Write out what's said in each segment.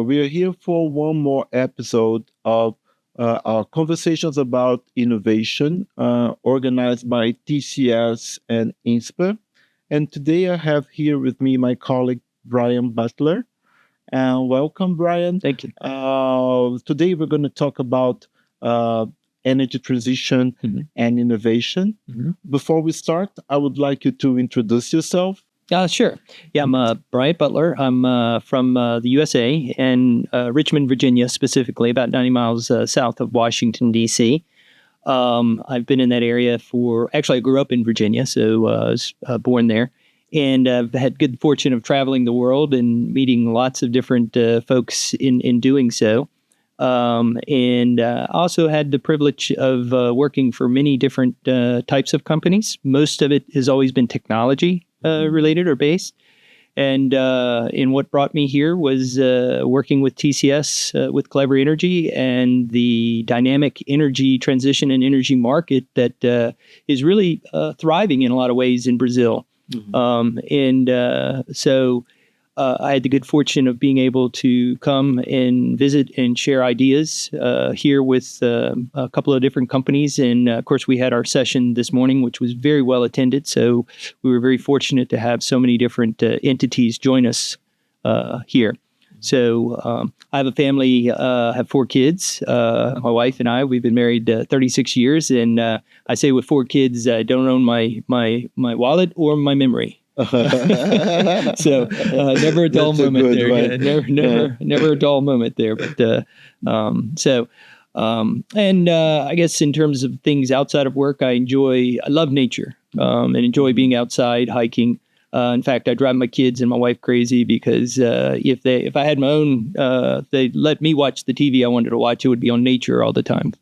we are here for one more episode of our conversations about innovation, organized by TCS and INSPA. And today I have here with me my colleague Bryant Butler. And welcome, Bryant. Thank you. Today we're going to talk about energy transition and innovation. Before we start, I would like you to introduce yourself. Sure. Yeah, I'm Bryant Butler. I'm from the USA and Richmond, Virginia, specifically, about 90 miles south of Washington, D.C. I've been in that area I grew up in Virginia, so I was born there. And I've had good fortune of traveling the world and meeting lots of different folks in doing so. And also had the privilege of working for many different types of companies. Most of it has always been technology related or based. And what brought me here was working with TCS with Clever Energy and the dynamic energy transition and energy market that is really thriving in a lot of ways in Brazil. So I had the good fortune of being able to come and visit and share ideas here with a couple of different companies. And of course, we had our session this morning, which was very well attended. So we were very fortunate to have so many different entities join us here. So I have a family, have 4 kids. My wife and I, we've been married 36 years. And I say with 4 kids, I don't own my wallet or my memory. So never a dull moment there. Yeah, never a dull moment there. But I guess in terms of things outside of work, I love nature and enjoy being outside hiking. In fact, I drive my kids and my wife crazy because if I had my own, they let me watch the TV I wanted to watch, it would be on nature all the time.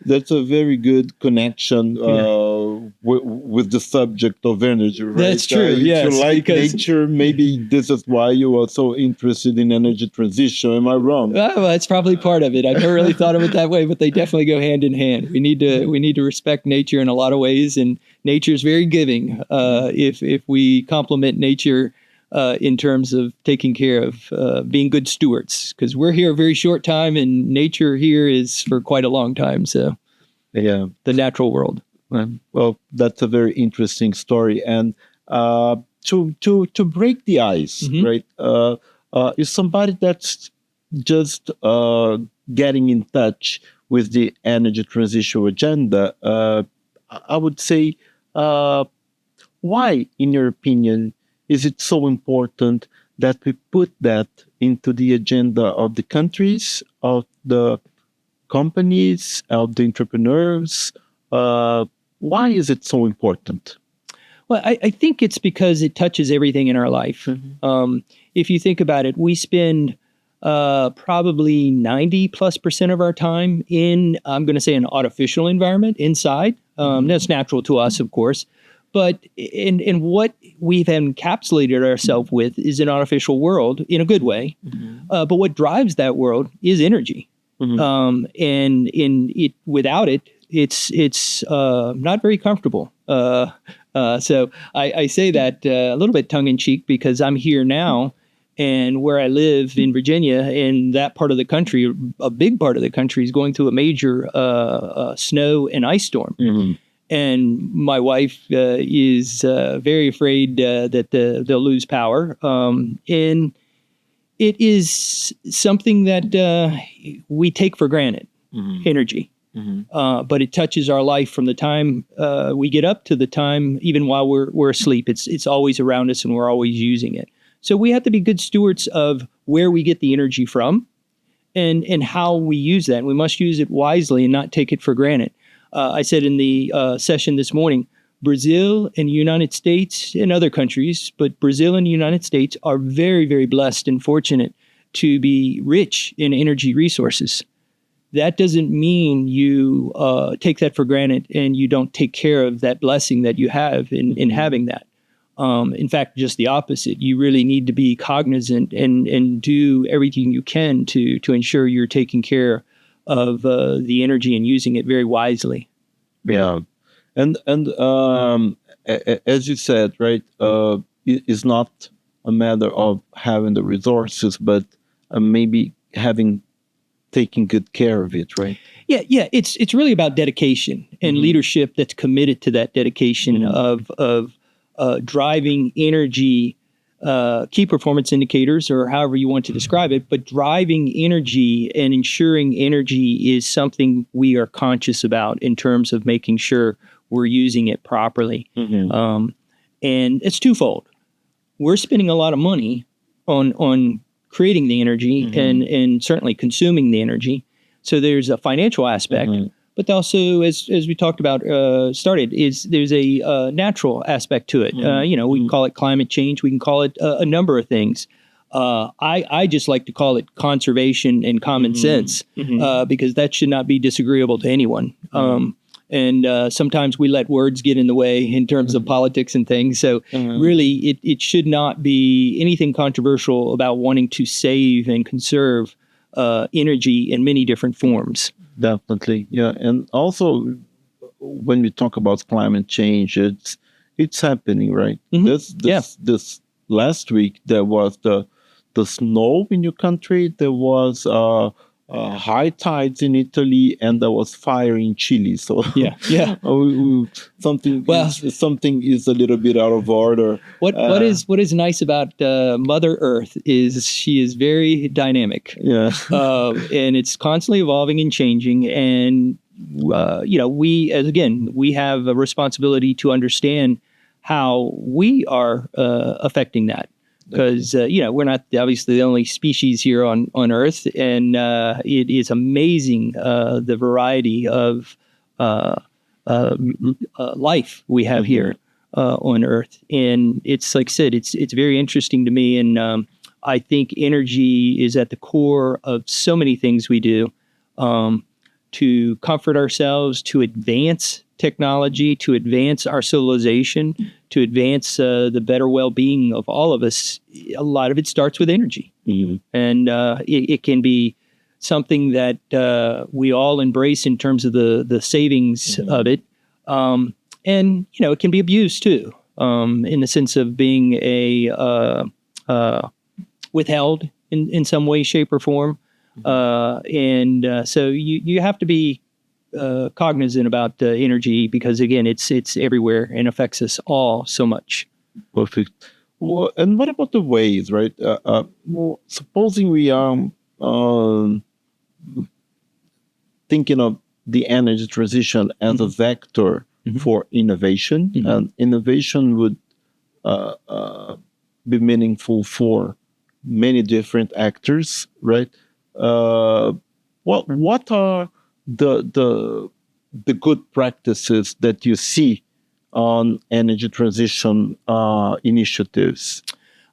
That's a very good connection with the subject of energy, right? That's true. If yes, you like nature, maybe this is why you are so interested in energy transition. Am I wrong? Well, that's probably part of it. I've never really thought of it that way, but they definitely go hand in hand. We need to respect nature in a lot of ways. And nature is very giving if we complement nature in terms of taking care of being good stewards, because we're here a very short time and nature here is for quite a long time. So, yeah, the natural world. Well, that's a very interesting story. And to break the ice, right? Is somebody that's just getting in touch with the energy transition agenda. I would say, why, in your opinion, is it so important that we put that into the agenda of the countries, of the companies, of the entrepreneurs? Why is it so important? Well, I think it's because it touches everything in our life. If you think about it, we spend probably 90+% of our time in, I'm going to say, an artificial environment inside. That's natural to us, of course. But in what we've encapsulated ourselves with is an artificial world in a good way. But what drives that world is energy. And without it, it's not very comfortable. So I say that a little bit tongue in cheek because I'm here now. And where I live in Virginia, in that part of the country, a big part of the country is going through a major snow and ice storm. And my wife is very afraid that they'll lose power. And it is something that we take for granted, energy. But it touches our life from the time we get up to the time, even while we're asleep. It's always around us and we're always using it. So we have to be good stewards of where we get the energy from and how we use that. We must use it wisely and not take it for granted. I said in the session this morning, Brazil and the United States and other countries, but Brazil and the United States are very, very blessed and fortunate to be rich in energy resources. That doesn't mean you take that for granted and you don't take care of that blessing that you have in having that. In fact, just the opposite. You really need to be cognizant and do everything you can to ensure you're taking care of the energy and using it very wisely. Yeah, and as you said, right, it's not a matter of having the resources, but maybe taking good care of it, right? Yeah. It's really about dedication and leadership that's committed to that dedication of driving energy, key performance indicators, or however you want to describe it, but driving energy and ensuring energy is something we are conscious about in terms of making sure we're using it properly. And it's twofold. We're spending a lot of money on creating the energy and certainly consuming the energy. So there's a financial aspect, but also, as we talked about, there's a natural aspect to it. We can call it climate change. We can call it a number of things. I just like to call it conservation and common sense because that should not be disagreeable to anyone. And sometimes we let words get in the way in terms of politics and things. So really, it should not be anything controversial about wanting to save and conserve energy in many different forms. Definitely, yeah. And also, when we talk about climate change, it's happening, right? This last week there was the snow in your country. There was high tides in Italy, and there was fire in Chile. So something is a little bit out of order. What is nice about Mother Earth is she is very dynamic. And it's constantly evolving and changing. And we have a responsibility to understand how we are affecting that. Because we're not obviously the only species here on Earth, and it is amazing the variety of life we have here on Earth. And it's like I said, it's very interesting to me, and I think energy is at the core of so many things we do to comfort ourselves, to advance technology, to advance our civilization, to advance the better well-being of all of us. A lot of it starts with energy. And it can be something that we all embrace in terms of the savings of it. And, it can be abused too, in the sense of being withheld in some way, shape, or form. So you have to be cognizant about energy because, again, it's everywhere and affects us all so much. Perfect. Well, and what about the ways, right? Supposing we are thinking of the energy transition as a vector for innovation, and innovation would be meaningful for many different actors, right? What are the good practices that you see on energy transition initiatives?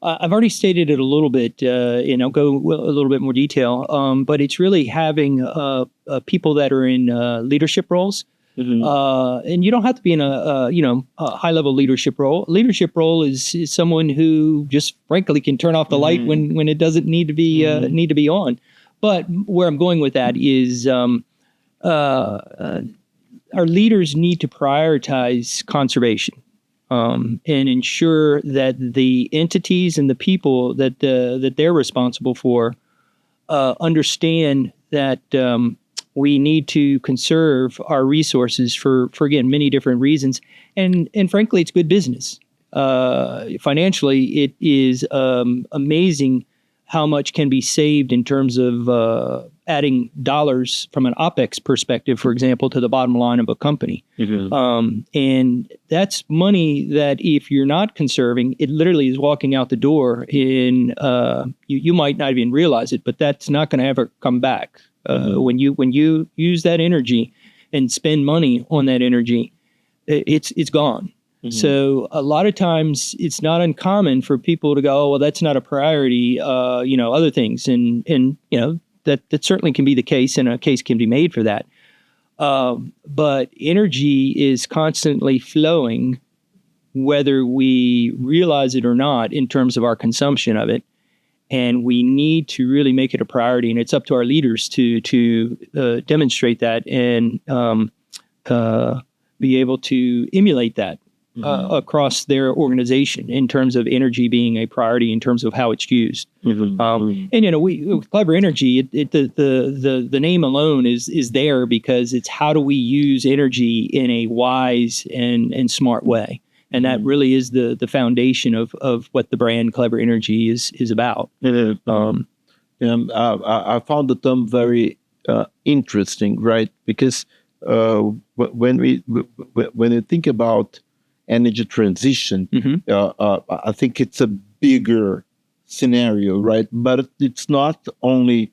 I've already stated it a little bit, and I'll go a little bit more detail. But it's really having people that are in leadership roles, and you don't have to be in a high level leadership role. Leadership role is someone who just frankly can turn off the light when it doesn't need to be on. But where I'm going with that is our leaders need to prioritize conservation and ensure that the entities and the people that they're responsible for understand that we need to conserve our resources for again many different reasons, and frankly, it's good business. Financially, it is amazing how much can be saved in terms of adding dollars from an OPEX perspective, for example, to the bottom line of a company. And that's money that if you're not conserving, it literally is walking out the door in, you might not even realize it, but that's not going to ever come back. When you use that energy and spend money on that energy, it's gone. So a lot of times it's not uncommon for people to go, oh, well, that's not a priority, other things. And that certainly can be the case, and a case can be made for that. But energy is constantly flowing, whether we realize it or not, in terms of our consumption of it. And we need to really make it a priority. And it's up to our leaders to demonstrate that and be able to emulate that. across their organization in terms of energy being a priority in terms of how it's used. And with Clever Energy, the name alone is there because it's how do we use energy in a wise and smart way. And that really is the foundation of what the brand Clever Energy is about. I found the term very interesting, right? Because when you think about energy transition, I think it's a bigger scenario, right? But it's not only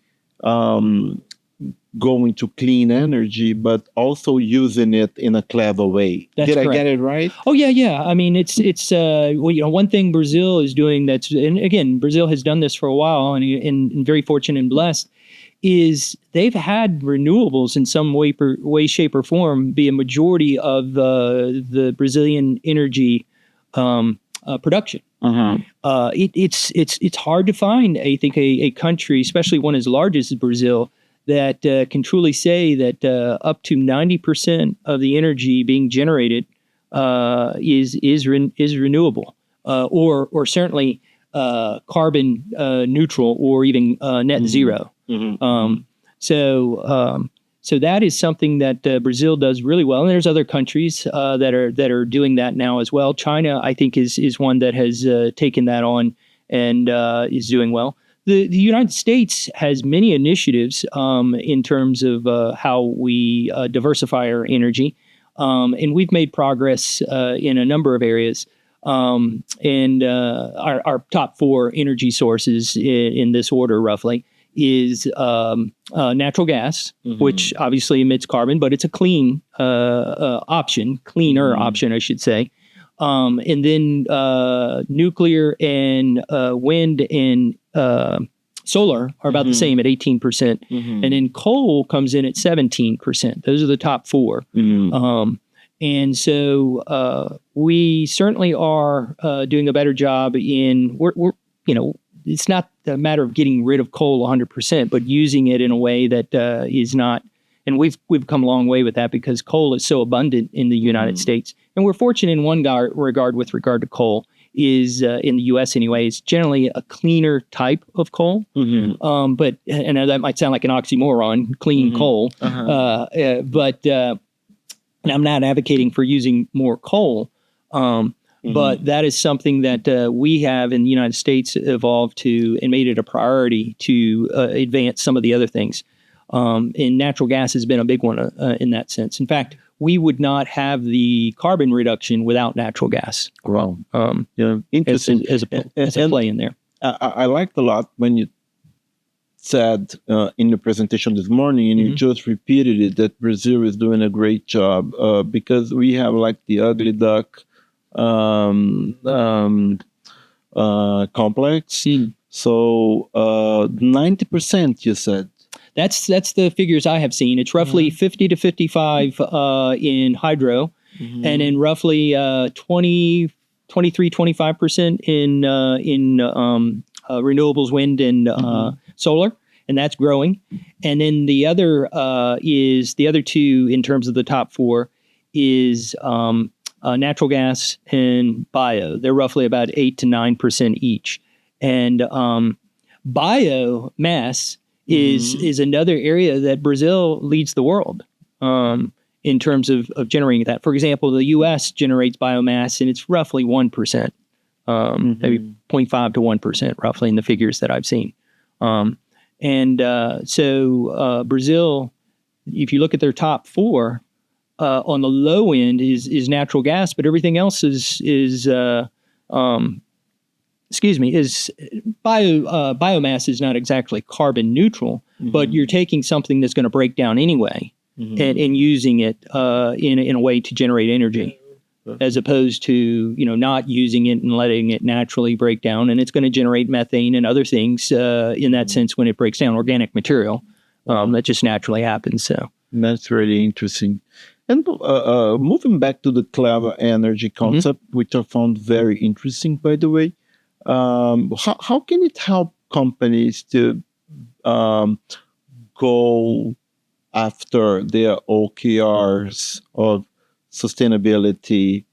going to clean energy, but also using it in a clever way. That's correct. I get it right? Oh yeah. I mean, it's one thing Brazil is doing and again, Brazil has done this for a while, and very fortunate and blessed, is they've had renewables in some way, shape, or form be a majority of the Brazilian energy production. It's hard to find, I think, a country, especially one as large as Brazil, that can truly say that up to 90% of the energy being generated is renewable, or certainly carbon neutral, or even net zero. So that is something that Brazil does really well, and there's other countries that are doing that now as well. China, I think, is one that has taken that on and is doing well. The United States has many initiatives in terms of how we diversify our energy, and we've made progress in a number of areas. And our top 4 energy sources in this order, roughly, is natural gas, which obviously emits carbon, but it's a clean option, cleaner option, I should say. And then nuclear and wind and solar are about the same at 18%. And then coal comes in at 17%. Those are the top 4. And so we certainly are doing a better job we're it's not a matter of getting rid of coal 100%, but using it in a way that is not. And we've come a long way with that because coal is so abundant in the United States. And we're fortunate in one regard with regard to coal is in the U.S. anyway, it's generally a cleaner type of coal. But and that might sound like an oxymoron, clean coal. But and I'm not advocating for using more coal. But that is something that we have in the United States evolved to and made it a priority to advance some of the other things. And natural gas has been a big one in that sense. In fact, we would not have the carbon reduction without natural gas. Wow. Interesting. As a play in there. I liked a lot when you said in the presentation this morning, and you just repeated it, that Brazil is doing a great job because we have like the ugly duck complex. So 90%, you said. That's the figures I have seen. It's roughly 50 to 55 in hydro, and then roughly 23, 25% in renewables, wind and solar, and that's growing. And then the other two in terms of the top 4 is natural gas and bio. They're roughly about 8 to 9% each. And biomass is another area that Brazil leads the world in terms of generating that. For example, the U.S. generates biomass, and it's roughly 1%, maybe 0.5 to 1%, roughly, in the figures that I've seen. So Brazil, if you look at their top 4, on the low end is natural gas, but everything else is biomass is not exactly carbon neutral, but you're taking something that's going to break down anyway and using it in a way to generate energy, as opposed to not using it and letting it naturally break down, and it's going to generate methane and other things in that sense when it breaks down organic material. That just naturally happens. So that's really interesting. And moving back to the clever energy concept, which I found very interesting, by the way, how can it help companies to go after their OKRs of sustainability,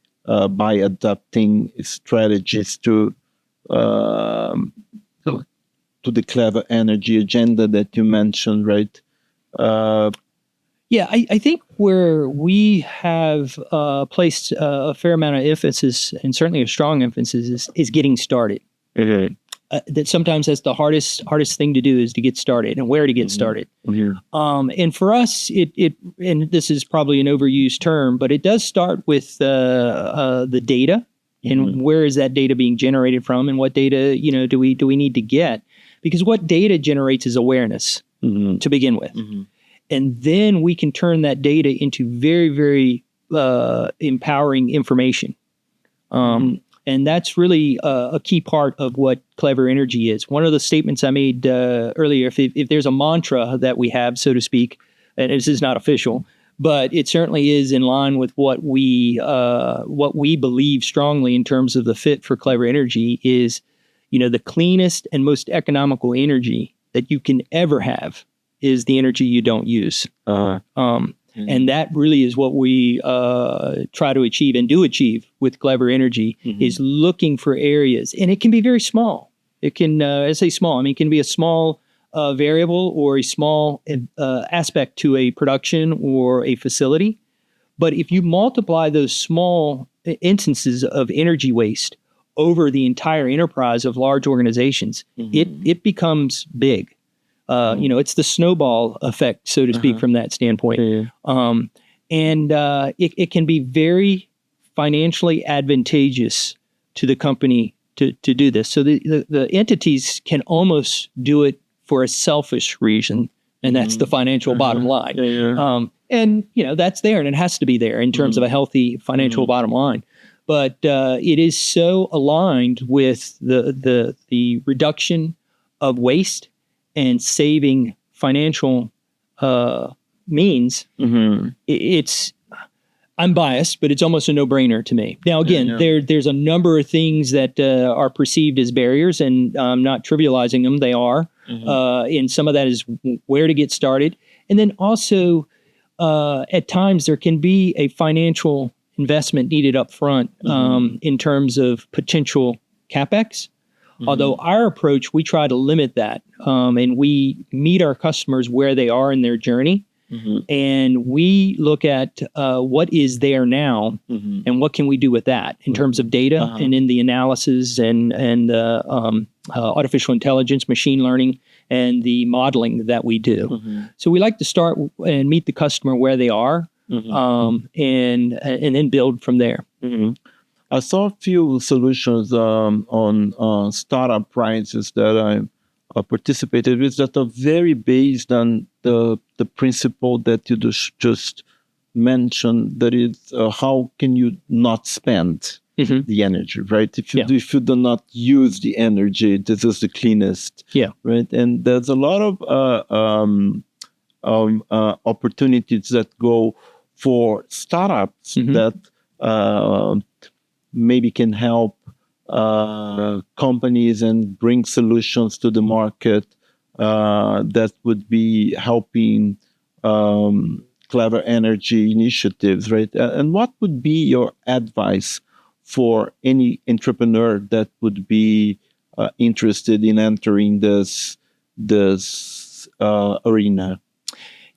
by adapting strategies to the clever energy agenda that you mentioned, right? I think where we have placed a fair amount of emphasis, and certainly a strong emphasis, is getting started. Mm-hmm. That sometimes that's the hardest thing to do, is to get started and where to get started. Mm-hmm. And for us, it and this is probably an overused term, but it does start with the data, and where is that data being generated from, and what data do we need to get, because what data generates is awareness to begin with. Mm-hmm. And then we can turn that data into very, very empowering information. And that's really a key part of what clever energy is. One of the statements I made earlier, if there's a mantra that we have, so to speak, and this is not official, but it certainly is in line with what we believe strongly in terms of the fit for clever energy, is, the cleanest and most economical energy that you can ever have is the energy you don't use. And that really is what we try to achieve and do achieve with clever energy, is looking for areas. And it can be very small. It can, I say small, it can be a small variable or a small aspect to a production or a facility. But if you multiply those small instances of energy waste over the entire enterprise of large organizations, it becomes big. It's the snowball effect, so to speak, from that standpoint. Yeah. And it can be very financially advantageous to the company to do this. So the entities can almost do it for a selfish reason, and that's the financial bottom line. And that's there, and it has to be there in terms of a healthy financial bottom line. But it is so aligned with the reduction of waste and saving financial means. I'm biased, but it's almost a no-brainer to me. Now, again, there's a number of things that are perceived as barriers, and I'm not trivializing them. They are. And some of that is where to get started. And then also, at times, there can be a financial investment needed up front in terms of potential CapEx. Although our approach, we try to limit that, and we meet our customers where they are in their journey, and we look at what is there now and what can we do with that in terms of data and in the analysis and artificial intelligence, machine learning, and the modeling that we do. So we like to start and meet the customer where they are, and then build from there. I saw a few solutions on startup prizes that I participated with that are very based on the principle that you just mentioned, that is how can you not spend the energy, right? If you do not use the energy, this is the cleanest, right? And there's a lot of opportunities that go for startups that maybe can help companies and bring solutions to the market that would be helping clever energy initiatives, right? And what would be your advice for any entrepreneur that would be interested in entering this arena?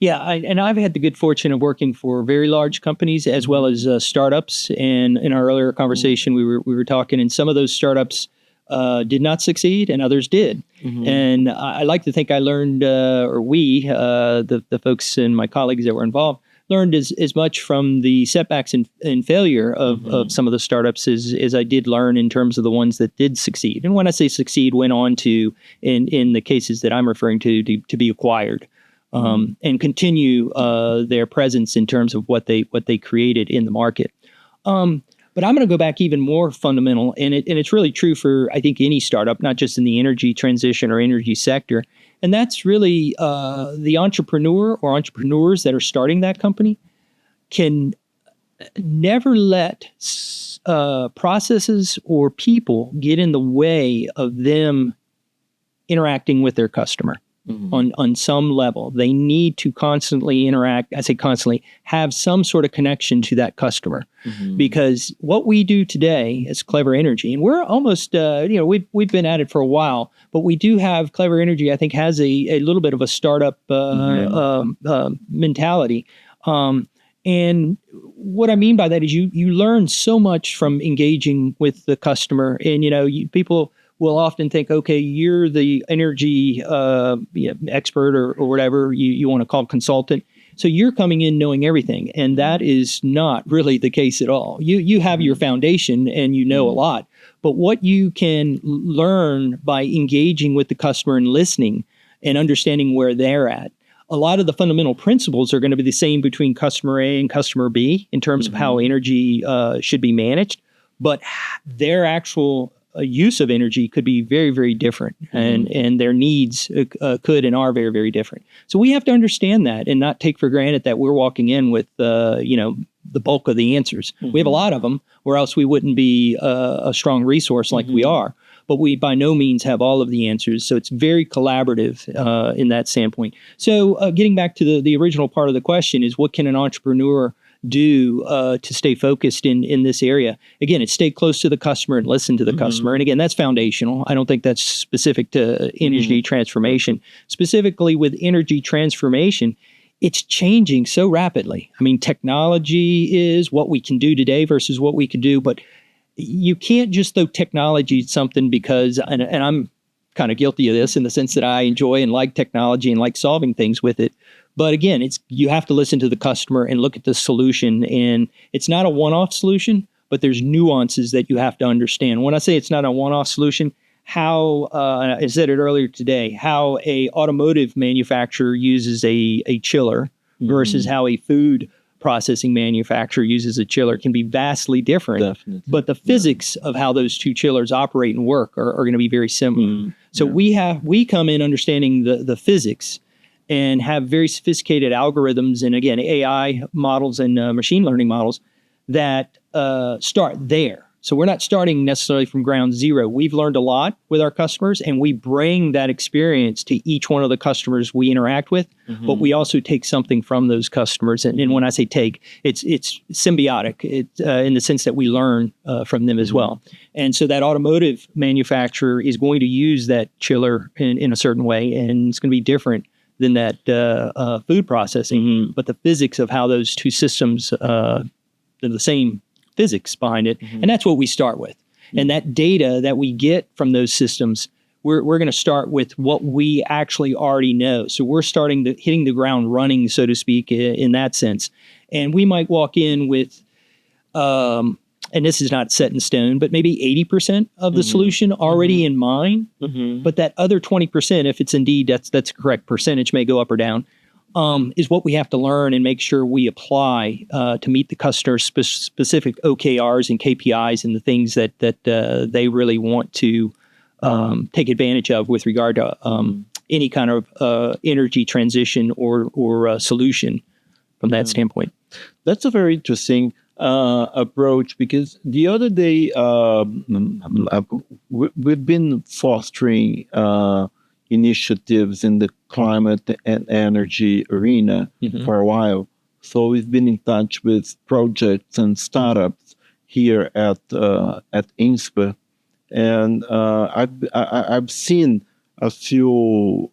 Yeah, and I've had the good fortune of working for very large companies as well as startups. And in our earlier conversation, we were talking, and some of those startups did not succeed, and others did. And I like to think I learned, or we, the folks and my colleagues that were involved, learned as much from the setbacks and failure of some of the startups as I did learn in terms of the ones that did succeed. And when I say succeed, went on to, in the cases that I'm referring to be acquired. And continue their presence in terms of what they created in the market. But I'm going to go back even more fundamental, and it's really true for, I think, any startup, not just in the energy transition or energy sector. And that's really the entrepreneur or entrepreneurs that are starting that company can never let processes or people get in the way of them interacting with their customer. on some level. They need to constantly interact. I say constantly, have some sort of connection to that customer, because what we do today as Clever Energy, and we're almost, we've been at it for a while, but we do have Clever Energy. I think has a little bit of a startup mentality. And what I mean by that is you learn so much from engaging with the customer. And, people will often think, okay, you're the energy expert or whatever you want to call consultant. So you're coming in knowing everything. And that is not really the case at all. You have your foundation and you know a lot. But what you can learn by engaging with the customer and listening and understanding where they're at, a lot of the fundamental principles are going to be the same between customer A and customer B in terms of how energy should be managed, but their actual use of energy could be very, very different, and their needs could and are very, very different. So we have to understand that and not take for granted that we're walking in with the bulk of the answers. We have a lot of them, or else we wouldn't be a strong resource like we are. But we by no means have all of the answers. So it's very collaborative in that standpoint. So getting back to the original part of the question is, what can an entrepreneur do to stay focused in this area? Again, it's stay close to the customer and listen to the customer. And again, that's foundational. I don't think that's specific to energy transformation. Specifically with energy transformation, it's changing so rapidly. I mean, technology is what we can do today versus what we could do, but you can't just throw technology at something because, and I'm kind of guilty of this in the sense that I enjoy and like technology and like solving things with it. But again, you have to listen to the customer and look at the solution. And it's not a one-off solution, but there's nuances that you have to understand. When I say it's not a one-off solution, how, I said it earlier today, how a automotive manufacturer uses a chiller versus how a food processing manufacturer uses a chiller can be vastly different. Definitely. But the physics of how those two chillers operate and work are going to be very similar. So we come in understanding the physics and have very sophisticated algorithms and, again, AI models and machine learning models that start there. So we're not starting necessarily from ground zero. We've learned a lot with our customers, and we bring that experience to each one of the customers we interact with, but we also take something from those customers. And when I say take, it's symbiotic in the sense that we learn from them as well. And so that automotive manufacturer is going to use that chiller in a certain way, and it's going to be different than that food processing. But the physics of how those two systems, they're the same physics behind it. And that's what we start with. And that data that we get from those systems, we're going to start with what we actually already know. So we're hitting the ground running, so to speak, in that sense. And we might walk in with, and this is not set in stone, but maybe 80% of the solution already in mind. But that other 20%, if it's indeed, that's a correct percentage, may go up or down, is what we have to learn and make sure we apply to meet the customer's specific OKRs and KPIs and the things that they really want to take advantage of with regard to any kind of energy transition or solution from that standpoint. That's a very interesting approach, because the other day we've been fostering initiatives in the climate and energy arena for a while. So we've been in touch with projects and startups here at INSPA, and I've seen a few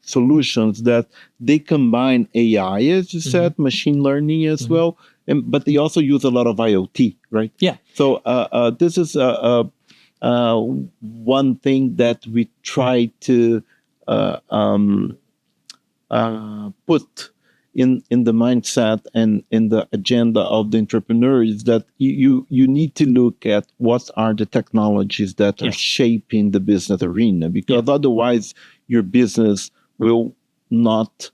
solutions that they combine AI, as you said, machine learning as well, but they also use a lot of IoT, right? Yeah. So this is one thing that we try to put in the mindset and in the agenda of the entrepreneur, is that you need to look at what are the technologies that are shaping the business arena, because otherwise your business will not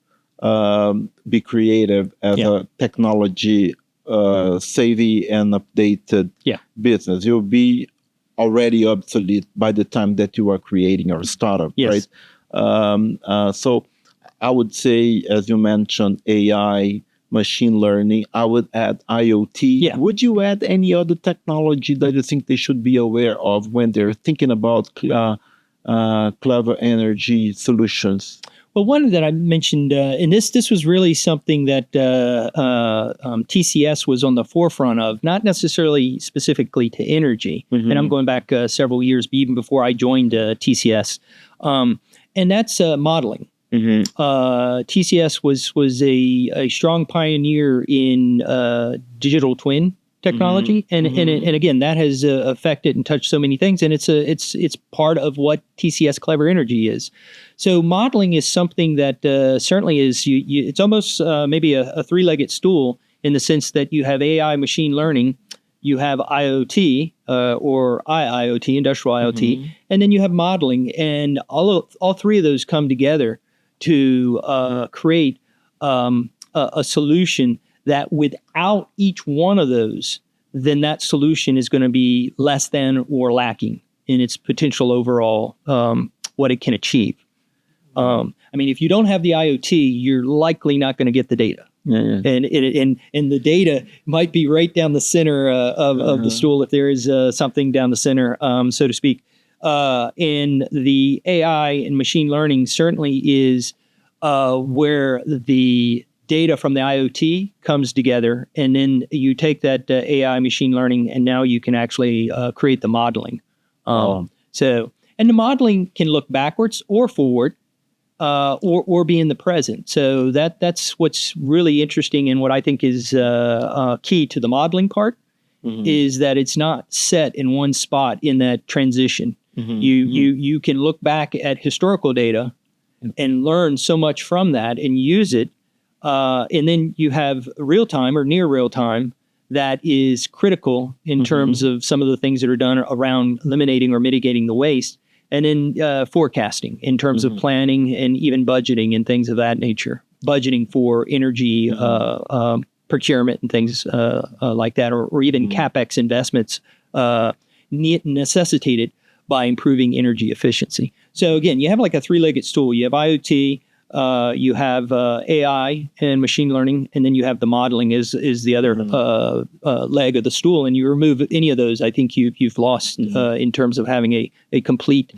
be creative as a technology savvy and updated business. You'll be already obsolete by the time that you are creating your startup, right? So I would say, as you mentioned, AI, machine learning, I would add IoT. Would you add any other technology that you think they should be aware of when they're thinking about clever energy solutions? Well, one that I mentioned, and this was really something that TCS was on the forefront of, not necessarily specifically to energy. And I'm going back several years, even before I joined TCS, and that's modeling. TCS was a strong pioneer in digital twin technology, and again, that has affected and touched so many things, and it's part of what TCS Clever Energy is. So modeling is something that certainly is it's almost maybe a three-legged stool, in the sense that you have AI, machine learning, you have IoT or IIoT, industrial IoT, and then you have modeling, and all three of those come together to create a solution that, without each one of those, then that solution is going to be less than or lacking in its potential overall, what it can achieve. I mean, if you don't have the IoT, you're likely not going to get the data. And the data might be right down the center of the stool, if there is something down the center, so to speak. And the AI and machine learning certainly is where the data from the IoT comes together, and then you take that AI machine learning, and now you can actually create the modeling. So, and the modeling can look backwards or forward, or be in the present. So that's what's really interesting, and what I think is key to the modeling part, is that it's not set in one spot in that transition. You can look back at historical data and learn so much from that and use it. And then you have real time or near real time that is critical in terms of some of the things that are done around eliminating or mitigating the waste. And then forecasting in terms of planning and even budgeting and things of that nature. Budgeting for energy procurement and things like that, or even CapEx investments necessitated by improving energy efficiency. So again, you have like a three-legged stool. You have IoT, you have AI and machine learning, and then you have the modeling is the other leg of the stool. And you remove any of those, I think you've lost in terms of having a complete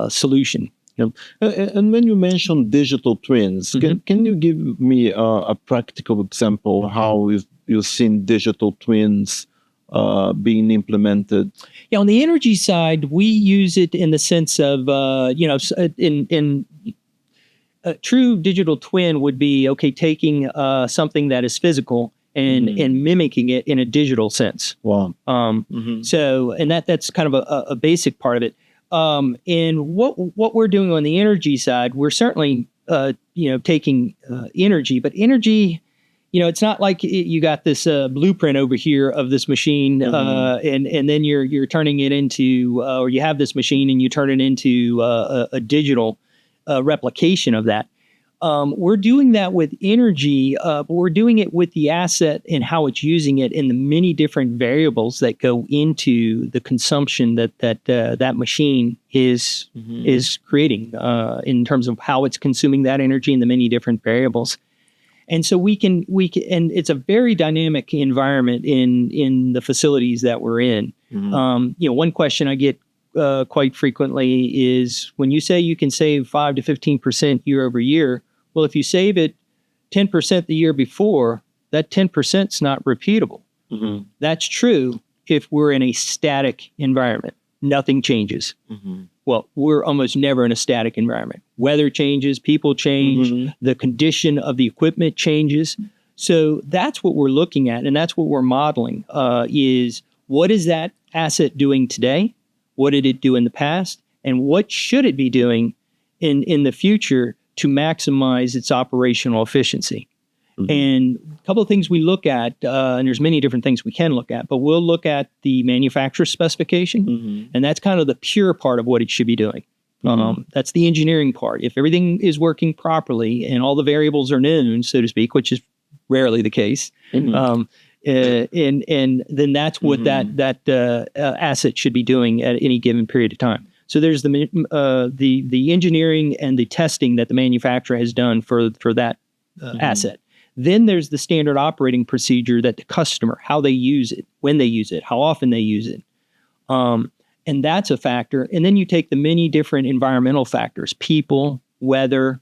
solution. And when you mention digital twins, can you give me a practical example how you've seen digital twins being implemented? Yeah, on the energy side, we use it in the sense of in a true digital twin would be taking something that is physical and mimicking it in a digital sense. Wow. So, and that's kind of a basic part of it. And what we're doing on the energy side, we're certainly taking energy, but energy, it's not like you got this blueprint over here of this machine, and then you're turning it into, or you have this machine and you turn it into a digital replication of that. We're doing that with energy, but we're doing it with the asset and how it's using it, and the many different variables that go into the consumption that machine is creating in terms of how it's consuming that energy and the many different variables. And so we can, and it's a very dynamic environment in the facilities that we're in. One question I get quite frequently is, when you say you can save 5 to 15% year over year, well, if you save it 10% the year before, that 10% is not repeatable. That's true if we're in a static environment. Nothing changes. Well, we're almost never in a static environment. Weather changes, people change, the condition of the equipment changes. So that's what we're looking at, and that's what we're modeling, is what is that asset doing today? What did it do in the past? And what should it be doing in the future to maximize its operational efficiency? And a couple of things we look at, and there's many different things we can look at, but we'll look at the manufacturer specification, and that's kind of the pure part of what it should be doing. That's the engineering part. If everything is working properly and all the variables are known, so to speak, which is rarely the case, and then that's what that asset should be doing at any given period of time. So there's the engineering and the testing that the manufacturer has done for that asset. Then there's the standard operating procedure that the customer, how they use it, when they use it, how often they use it. And that's a factor. And then you take the many different environmental factors, people, weather,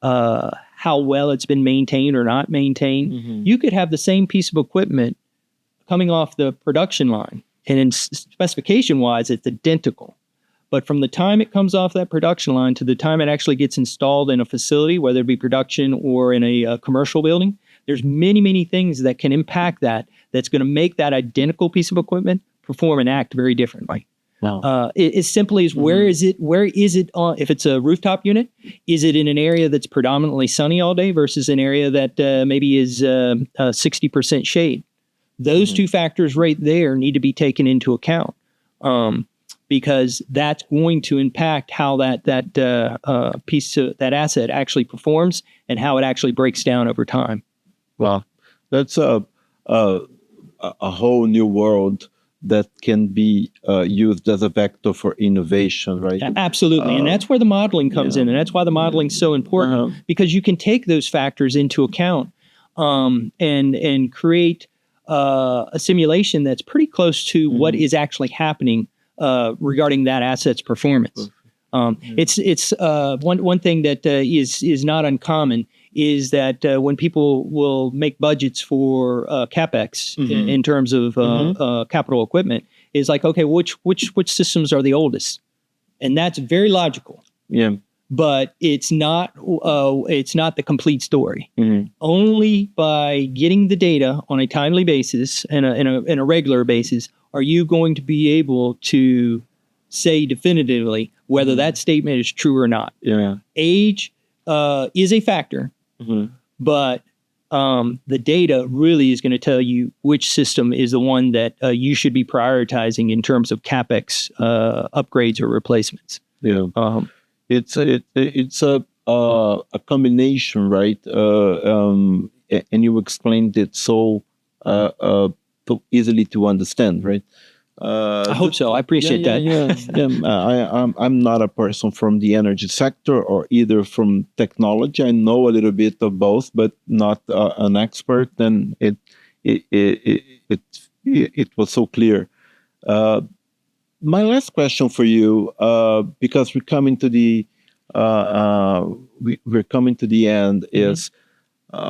how well it's been maintained or not maintained. You could have the same piece of equipment coming off the production line, and in specification-wise, it's identical. But from the time it comes off that production line to the time it actually gets installed in a facility, whether it be production or in a commercial building, there's many, many things that can impact that's going to make that identical piece of equipment perform and act very differently. Wow. As simply as where is it on, if it's a rooftop unit, is it in an area that's predominantly sunny all day versus an area that maybe is 60% shade? Those two factors right there need to be taken into account, because that's going to impact how that piece of that asset actually performs and how it actually breaks down over time. Wow, that's a whole new world that can be used as a vector for innovation, right? Absolutely. And that's where the modeling comes in. And that's why the modeling is so important, because you can take those factors into account and create a simulation that's pretty close to what is actually happening regarding that asset's performance. It's one thing that is not uncommon is that when people will make budgets for CapEx in terms of capital equipment, is like, okay, which systems are the oldest? And that's very logical. Yeah. But it's not the complete story. Only by getting the data on a timely basis and in a regular basis are you going to be able to say definitively whether that statement is true or not. Yeah. Age is a factor. But the data really is going to tell you which system is the one that you should be prioritizing in terms of CapEx upgrades or replacements. Yeah, it's a combination, right? And you explained it so easily to understand, right? I hope so. I appreciate that. I'm not a person from the energy sector or either from technology. I know a little bit of both, but not an expert. And it was so clear. My last question for you, because we're coming to the end, is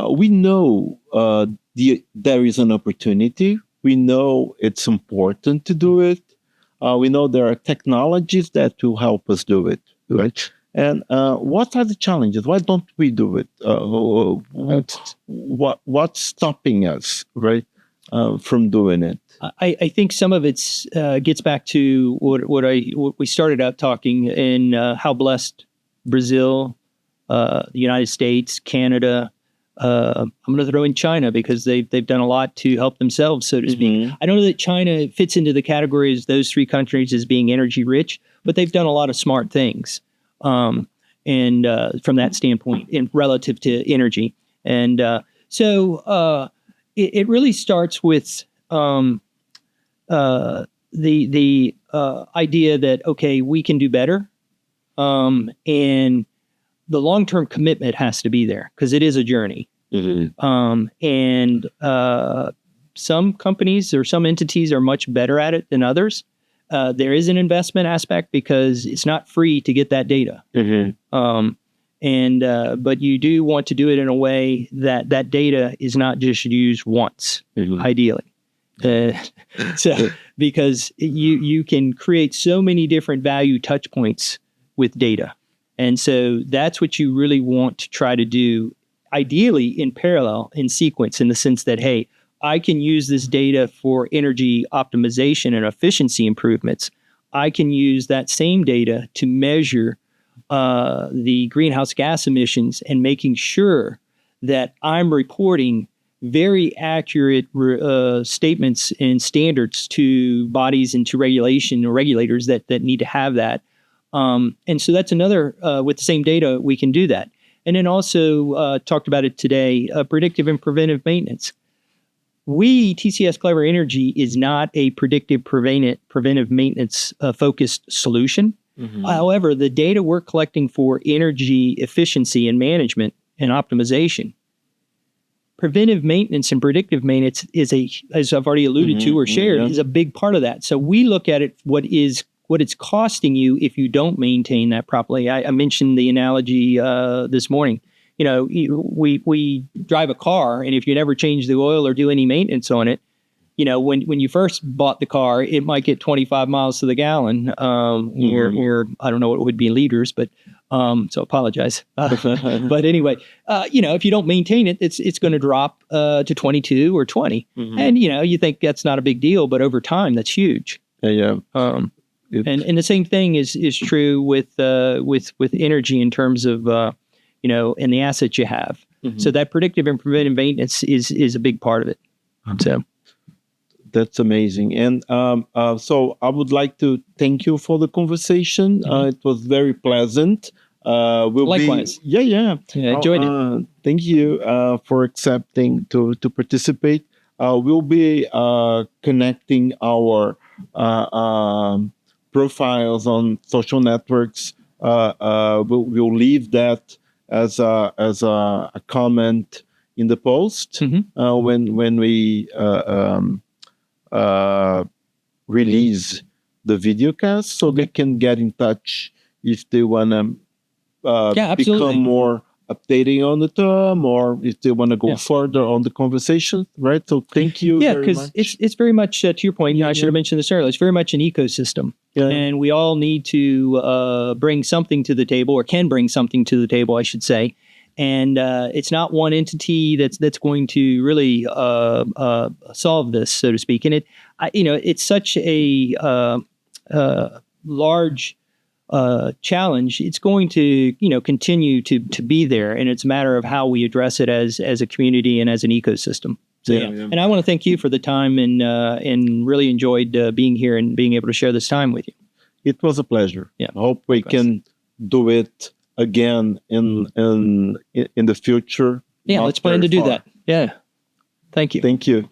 we know there is an opportunity. We know it's important to do it. We know there are technologies that will help us do it, right? And what are the challenges? Why don't we do it? What's stopping us, right, from doing it? I think some of it gets back to what we started out talking in how blessed Brazil, the United States, Canada. I'm going to throw in China because they've done a lot to help themselves, so to speak. I don't know that China fits into the category as those three countries as being energy rich, but they've done a lot of smart things, and from that standpoint, in relative to energy. And so it really starts with the idea that okay, we can do better, and the long-term commitment has to be there because it is a journey. And some companies or some entities are much better at it than others. There is an investment aspect because it's not free to get that data. But you do want to do it in a way that that data is not just used once, ideally. So because you can create so many different value touch points with data. And so that's what you really want to try to do, ideally in parallel, in sequence, in the sense that, hey, I can use this data for energy optimization and efficiency improvements. I can use that same data to measure the greenhouse gas emissions and making sure that I'm reporting very accurate statements and standards to bodies and to regulation or regulators that need to have that. And so that's another, with the same data, we can do that. And then also talked about it today, predictive and preventive maintenance. TCS Clever Energy is not a predictive preventive maintenance focused solution. However, the data we're collecting for energy efficiency and management and optimization, preventive maintenance and predictive maintenance is as I've already alluded to or shared, is a big part of that. So we look at it, what is what it's costing you if you don't maintain that properly. I mentioned the analogy this morning. We drive a car, and if you never change the oil or do any maintenance on it, when you first bought the car, it might get 25 miles to the gallon, or I don't know what it would be in liters, but so apologize. But anyway, if you don't maintain it, it's going to drop to 22 or 20, and you think that's not a big deal, but over time, that's huge. Yeah. And the same thing is true with energy in terms of and the assets you have. So that predictive and preventive maintenance is a big part of it. So that's amazing. And so I would like to thank you for the conversation. It was very pleasant. Likewise. Yeah, enjoyed it. Thank you for accepting to participate. We'll be connecting our profiles on social networks. We'll leave that as a comment in the post when we release the videocast, so they can get in touch if they want to become more updating on the term, or if they want to go further on the conversation, right? So thank you. Yeah, because it's very much to your point. I should have mentioned this earlier. It's very much an ecosystem, and we all need to bring something to the table, or can bring something to the table, I should say. And it's not one entity that's going to really solve this, so to speak. And it's such a large challenge. It's going to continue to be there, and it's a matter of how we address it as a community and as an ecosystem. So, and I want to thank you for the time, and really enjoyed being here and being able to share this time with you. It was a pleasure. I hope we can do it again in the future. Yeah, let's plan to do that. Yeah. Thank you. Thank you.